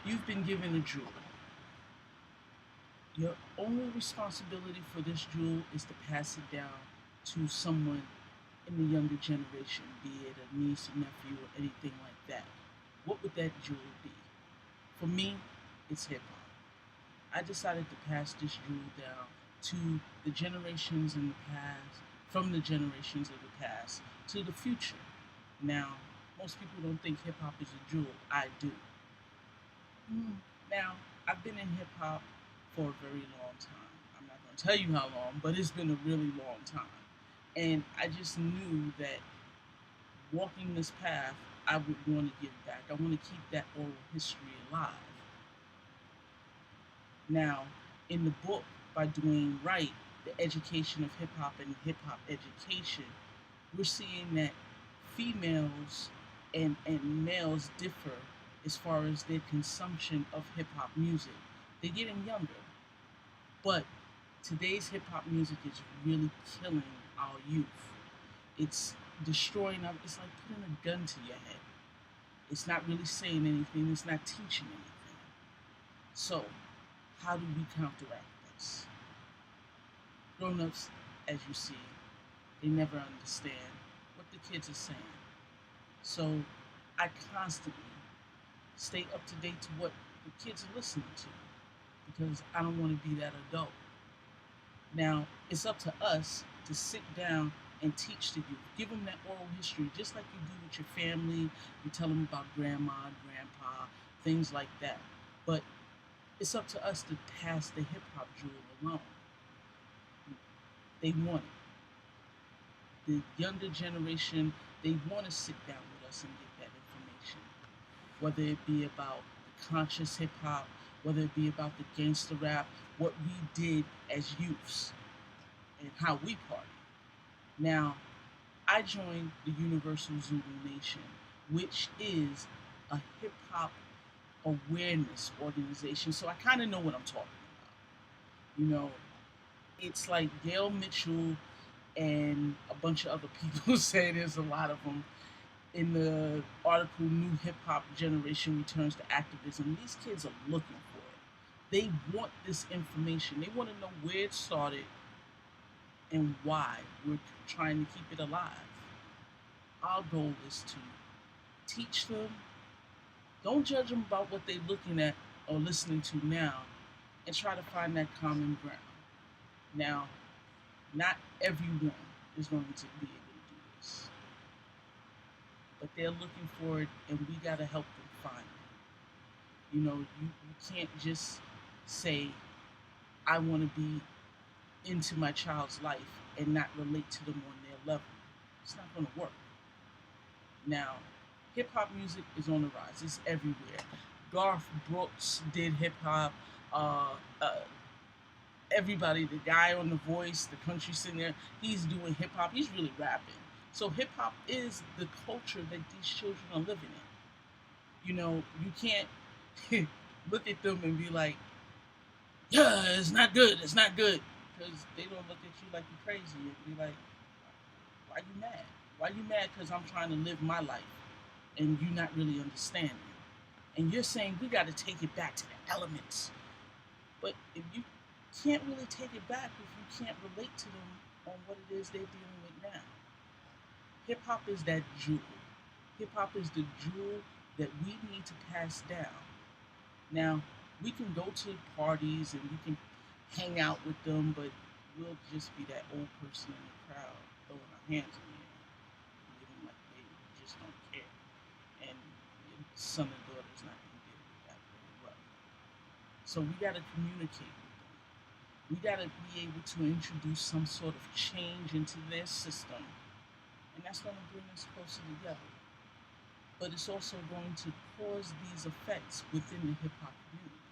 You've been given a jewel. Your only responsibility for this jewel is to pass it down to someone in the younger generation, be it a niece, a nephew, or anything like that. What would that jewel be? For me, it's hip hop. I decided to pass this jewel down to the generations in the past, from the generations of the past to the future. Now, most people don't think hip hop is a jewel. I do. Now, I've been in hip hop for a very long time. I'm not going to tell you how long, but it's been a really long time. And I just knew that walking this path, I would want to give back. I want to keep that oral history alive. Now, in the book by Dwayne Wright, The Education of Hip Hop and Hip Hop Education, we're seeing that females and males differ as far as their consumption of hip hop music. They're getting younger, but today's hip hop music is really killing our youth. It's destroying our, it's like putting a gun to your head. It's not really saying anything, it's not teaching anything. So, how do we counteract this? Grown ups, as you see, they never understand what the kids are saying. So, I constantly stay up to date to what the kids are listening to because I don't want to be that adult. Now, it's up to us to sit down and teach the youth. Give them that oral history, just like you do with your family. You tell them about grandma, grandpa, things like that. But it's up to us to pass the hip hop jewel along. They want it. The younger generation, they want to sit down with us and get that information. Whether it be about the conscious hip hop, whether it be about the gangster rap, what we did as youths and how we party. Now, I joined the Universal Zulu Nation, which is a hip hop awareness organization. So I kind of know what I'm talking about. You know, it's like Gail Mitchell and a bunch of other people say there's a lot of them in the article New Hip Hop Generation Returns to Activism. These kids are looking for it. They want this information. They want to know where it started and why we're trying to keep it alive. Our goal is to teach them. Don't judge them about what they're looking at or listening to now, and try to find that common ground. Now, not everyone is going to be able to do this, but they're looking for it, and we got to help them find it. You can't just say, I want to be into my child's life and not relate to them on their level. It's not going to work. Now, hip hop music is on the rise. It's everywhere. Garth Brooks did hip hop. Uh, uh, Everybody, the guy on The Voice, the country singer, he's doing hip hop. He's really rapping. So hip hop is the culture that these children are living in. You can't look at them and be like, yeah, it's not good. It's not good. Because they don't look at you like you're crazy and be like, why you mad? Why you mad because I'm trying to live my life and you not really understanding? And you're saying we got to take it back to the elements. But if you can't really take it back if you can't relate to them on what it is they're dealing with now. Hip hop is that jewel. Hip hop is the jewel that we need to pass down. Now, we can go to parties and we can hang out with them, but we'll just be that old person in the crowd throwing our hands in the air, looking like they just don't care. And your son and daughter's not going to deal with that very well. So we got to communicate with them. We got to be able to introduce some sort of change into their system, and that's going to bring us closer together. But it's also going to cause these effects within the hip hop community.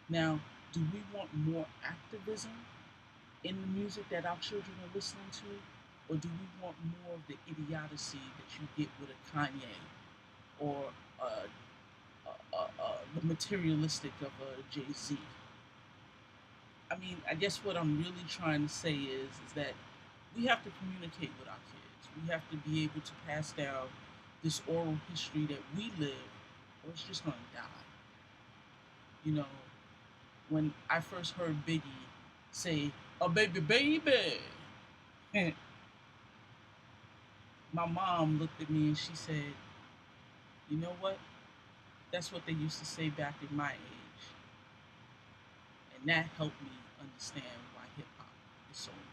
Now, do we want more activism in the music that our children are listening to? Or do we want more of the idiocy that you get with a Kanye or the materialistic of a Jay Z? I mean, I guess what I'm really trying to say is that we have to communicate with our kids. We have to be able to pass down this oral history that we live, or it's just going to die. You know, when I first heard Biggie say, "A baby, baby," my mom looked at me and she said, "You know what? That's what they used to say back in my age," and that helped me understand why hip hop is so important.